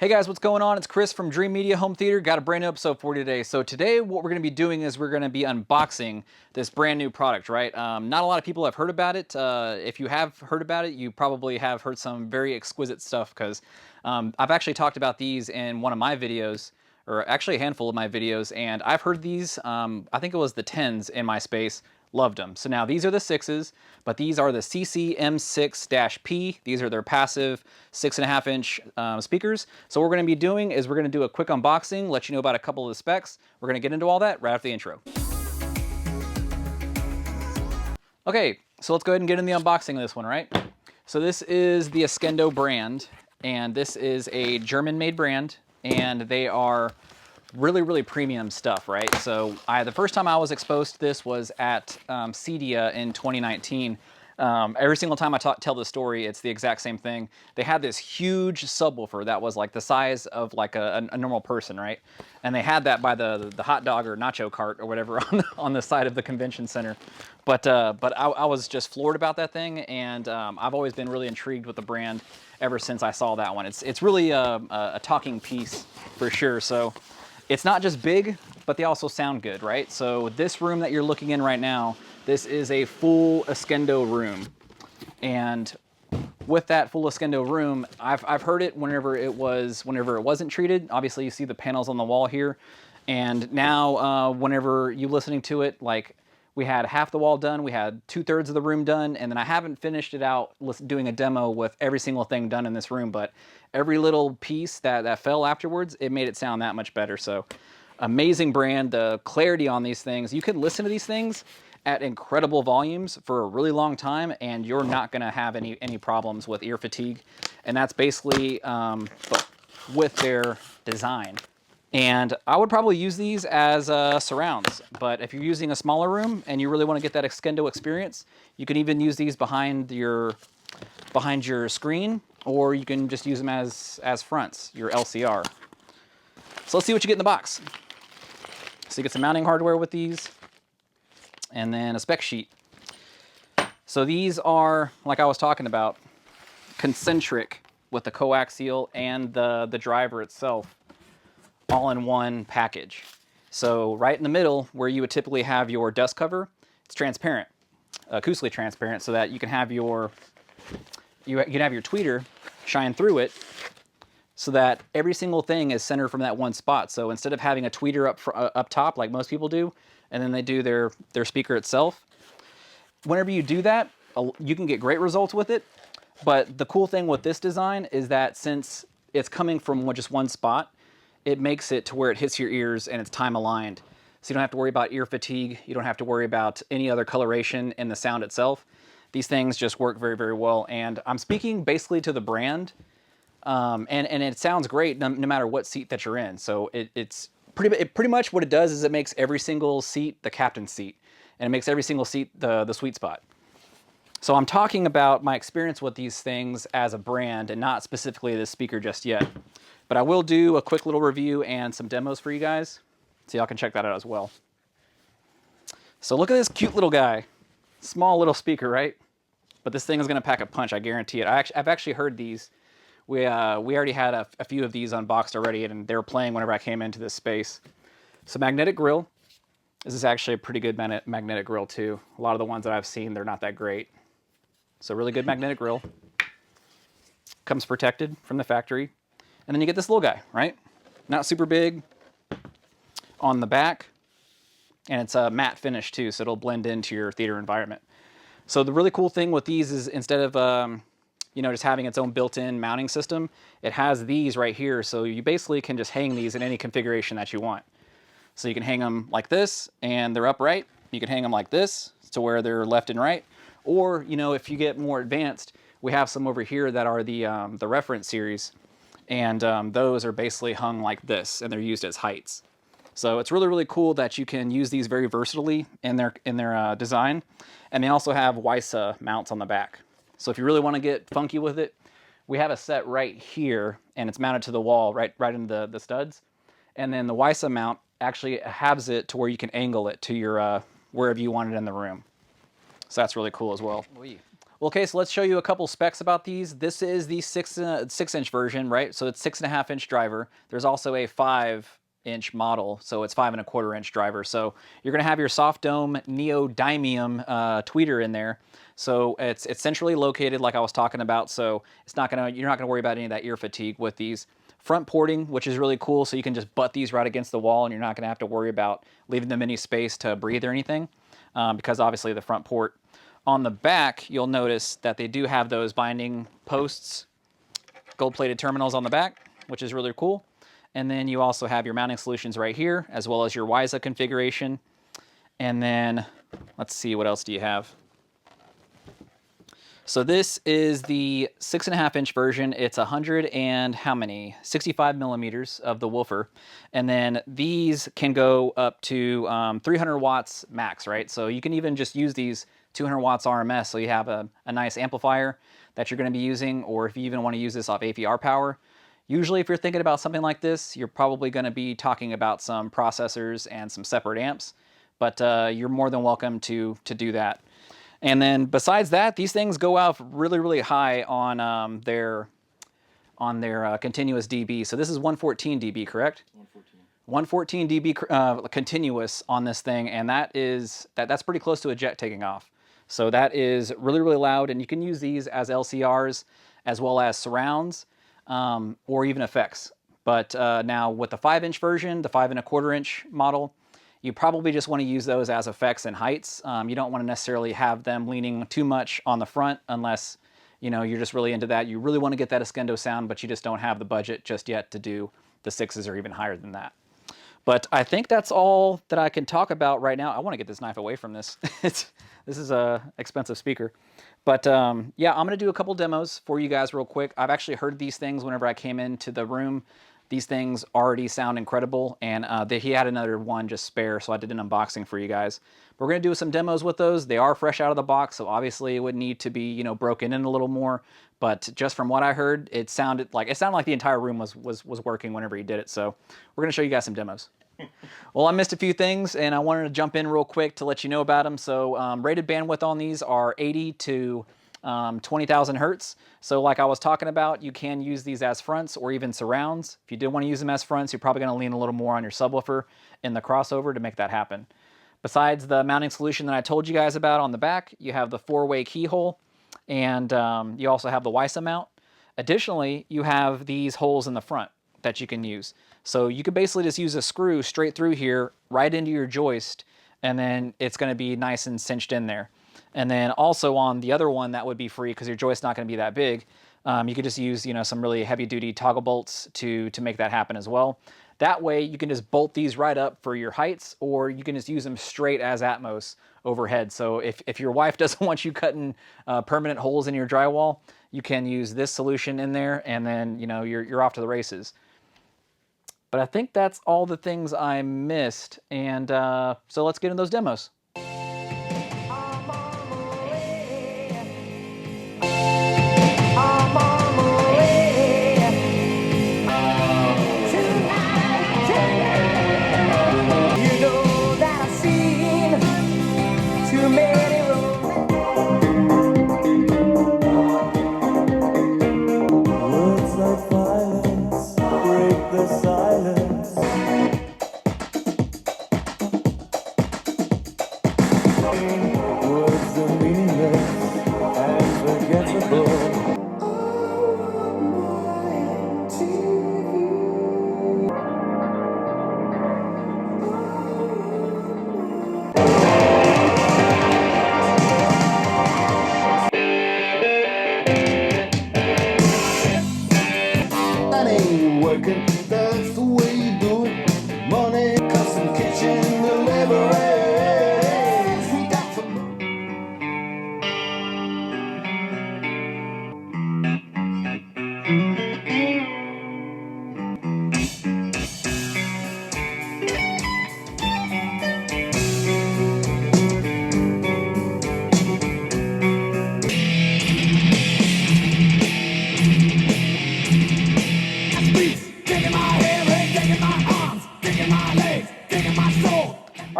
Hey guys, what's going on? It's Chris from Dreamedia Home Theater. Got a brand new episode for you today. So today what we're going to be doing is we're going to be unboxing this brand new product, right? Not a lot of people have heard about it. If you have heard about it, you probably have heard some very exquisite stuff because I've actually talked about these in one of my videos, or actually a handful of my videos, and I've heard these, I think it was the 10s in my space. Loved them. So now these are the 6s, but these are the CCM6-P. These are their passive 6.5-inch speakers. So what we're going to be doing is we're going to do a quick unboxing, let you know about a couple of the specs. We're going to get into all that right after the intro. Okay, so let's go ahead and get in the unboxing of this one, right? So this is the Ascendo brand, and this is a German-made brand, and they are really premium stuff, right? So the first time I was exposed to this was at CEDIA in 2019. Every single time I tell this story, it's the exact same thing. They had this huge subwoofer that was like the size of like a normal person, right? And they had that by the hot dog or nacho cart or whatever on the side of the convention center. But I was just floored about that thing, and I've always been really intrigued with the brand ever since I saw that one. It's really a talking piece for sure. So it's not just big, but they also sound good, right? So this room that you're looking in right now, this is a full Ascendo room. And with that full Ascendo room, I've heard it whenever it wasn't treated. Obviously you see the panels on the wall here. And now whenever you're listening to it, like we had half the wall done, we had 2/3 of the room done, and then I haven't finished it out doing a demo with every single thing done in this room, but every little piece that fell afterwards, it made it sound that much better. So amazing brand, the clarity on these things. You can listen to these things at incredible volumes for a really long time, and you're not gonna have any problems with ear fatigue. And that's basically with their design. And I would probably use these as surrounds, but if you're using a smaller room and you really want to get that Ascendo experience, you can even use these behind your screen, or you can just use them as fronts, your LCR. So let's see what you get in the box. So you get some mounting hardware with these, and then a spec sheet. So these are, like I was talking about, concentric with the coaxial and the driver itself, all in one package. So right in the middle, where you would typically have your dust cover, it's transparent, acoustically transparent, so that you can have your tweeter shine through it, so that every single thing is centered from that one spot. So instead of having a tweeter up top like most people do, and then they do their speaker itself, whenever you do that, you can get great results with it. But the cool thing with this design is that since it's coming from just one spot, it makes it to where it hits your ears and it's time aligned. So you don't have to worry about ear fatigue. You don't have to worry about any other coloration in the sound itself. These things just work very well. And I'm speaking basically to the brand, and it sounds great no matter what seat that you're in. So it's pretty much what it does is it makes every single seat the captain's seat, and it makes every single seat the sweet spot. So I'm talking about my experience with these things as a brand and not specifically this speaker just yet. But I will do a quick little review and some demos for you guys, so y'all can check that out as well. So look at this cute little guy. Small little speaker, right? But this thing is gonna pack a punch, I guarantee it. I've actually heard these. We already had a few of these unboxed already, and they were playing whenever I came into this space. So magnetic grill. This is actually a pretty good magnetic grill too. A lot of the ones that I've seen, they're not that great. So really good magnetic grill. Comes protected from the factory. And then you get this little guy, right? Not super big on the back. And it's a matte finish too, so it'll blend into your theater environment. So the really cool thing with these is instead of just having its own built-in mounting system, it has these right here. So you basically can just hang these in any configuration that you want. So you can hang them like this and they're upright. You can hang them like this to where they're left and right. Or, if you get more advanced, we have some over here that are the reference series. And those are basically hung like this, and they're used as heights. So it's really cool that you can use these very versatilely in their design. And they also have WISA mounts on the back. So if you really want to get funky with it, we have a set right here, and it's mounted to the wall right into the studs. And then the WISA mount actually has it to where you can angle it to your wherever you want it in the room. So that's really cool as well. Well, okay, so let's show you a couple specs about these. This is the 6-inch version, right? So it's 6.5-inch driver. There's also a 5-inch model, so it's 5.25-inch driver. So you're gonna have your soft dome neodymium tweeter in there. So it's centrally located, like I was talking about. So you're not gonna worry about any of that ear fatigue with these. Front porting, which is really cool, so you can just butt these right against the wall, and you're not gonna have to worry about leaving them any space to breathe or anything, because obviously the front port. On the back, you'll notice that they do have those binding posts, gold-plated terminals on the back, which is really cool. And then you also have your mounting solutions right here, as well as your WISA configuration. And then, let's see, what else do you have? So this is the 6.5-inch version. It's 100 and how many? 65 millimeters of the woofer. And then these can go up to 300 watts max, right? So you can even just use these 200 watts RMS, so you have a nice amplifier that you're gonna be using, or if you even wanna use this off APR power. Usually if you're thinking about something like this, you're probably gonna be talking about some processors and some separate amps, but you're more than welcome to do that. And then besides that, these things go out really, really high on their continuous dB. So this is 114 dB, correct? 114 dB continuous on this thing, and that's pretty close to a jet taking off. So that is really, really loud, and you can use these as LCRs as well as surrounds or even effects. But now with the 5-inch version, the 5.25-inch model, you probably just want to use those as effects and heights. You don't want to necessarily have them leaning too much on the front unless you're just really into that. You really want to get that Ascendo sound, but you just don't have the budget just yet to do the 6s or even higher than that. But I think that's all that I can talk about right now. I want to get this knife away from this. This is a expensive speaker. But yeah, I'm going to do a couple demos for you guys real quick. I've actually heard these things whenever I came into the room. These things already sound incredible, and he had another one just spare, so I did an unboxing for you guys. But we're going to do some demos with those. They are fresh out of the box, so obviously it would need to be broken in a little more. But just from what I heard, it sounded like the entire room was working whenever he did it. So we're going to show you guys some demos. Well, I missed a few things, and I wanted to jump in real quick to let you know about them. So rated bandwidth on these are 80 to 20,000 hertz. So like I was talking about, you can use these as fronts or even surrounds. If you did want to use them as fronts, you're probably going to lean a little more on your subwoofer in the crossover to make that happen. Besides the mounting solution that I told you guys about on the back, you have the 4-way keyhole, and you also have the WISA mount. Additionally, you have these holes in the front that you can use. So you could basically just use a screw straight through here, right into your joist, and then it's going to be nice and cinched in there. And then also on the other one, that would be free because your joist's not going to be that big. You could just use some really heavy-duty toggle bolts to make that happen as well. That way, you can just bolt these right up for your heights, or you can just use them straight as Atmos overhead. So if your wife doesn't want you cutting permanent holes in your drywall, you can use this solution in there, and then you're off to the races. But I think that's all the things I missed, and so let's get into those demos. That's the way you do it. Money, custom kitchen deliveries. We got some.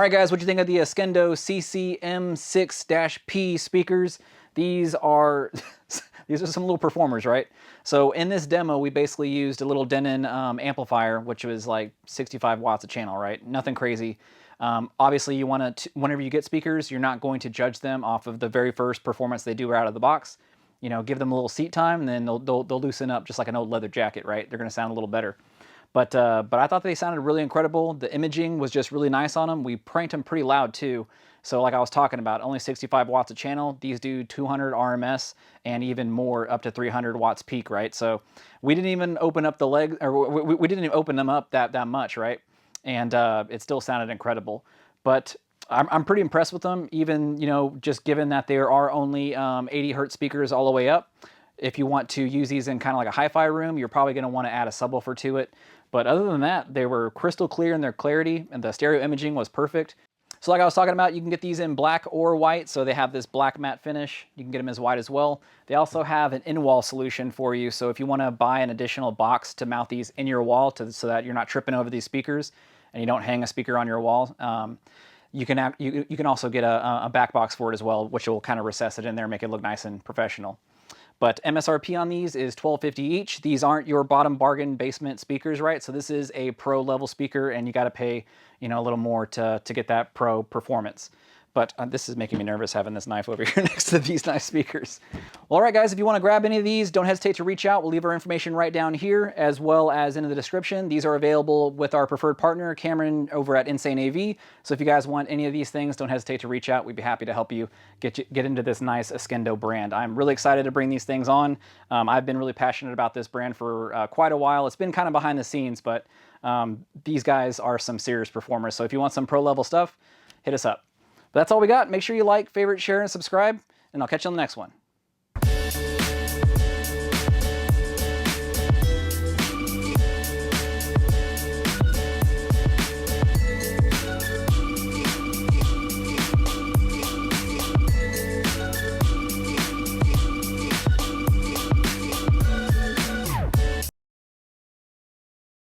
All right, guys, what do you think of the Ascendo CCM6-P speakers? These are these are some little performers, right? So in this demo, we basically used a little Denon amplifier, which was like 65 watts a channel, right? Nothing crazy. Obviously, you want to, whenever you get speakers, you're not going to judge them off of the very first performance they do out of the box. You know, give them a little seat time, and then they'll loosen up just like an old leather jacket, right? They're going to sound a little better. But I thought they sounded really incredible. The imaging was just really nice on them. We pranked them pretty loud too. So like I was talking about, only 65 watts a channel. These do 200 RMS and even more, up to 300 watts peak, right? So we didn't even open up the leg, or we didn't even open them up that much, right? And it still sounded incredible. But I'm pretty impressed with them, even, you know, just given that there are only 80 hertz speakers all the way up. If you want to use these in kind of like a hi-fi room, you're probably going to want to add a subwoofer to it. But other than that, they were crystal clear in their clarity, and the stereo imaging was perfect. So like I was talking about, you can get these in black or white, so they have this black matte finish. You can get them as white as well. They also have an in-wall solution for you, so if you want to buy an additional box to mount these in your wall so that you're not tripping over these speakers and you don't hang a speaker on your wall, you can also get a back box for it as well, which will kind of recess it in there and make it look nice and professional. But MSRP on these is $12.50 each. These aren't your bottom bargain basement speakers, right? So this is a pro level speaker, and you got to pay, you know, a little more to get that pro performance. But this is making me nervous having this knife over here next to these nice speakers. Well, all right, guys, if you want to grab any of these, don't hesitate to reach out. We'll leave our information right down here, as well as in the description. These are available with our preferred partner, Cameron, over at Insane AV. So if you guys want any of these things, don't hesitate to reach out. We'd be happy to help you get into this nice Ascendo brand. I'm really excited to bring these things on. I've been really passionate about this brand for quite a while. It's been kind of behind the scenes, but these guys are some serious performers. So if you want some pro level stuff, hit us up. But that's all we got. Make sure you like, favorite, share, and subscribe, and I'll catch you on the next one.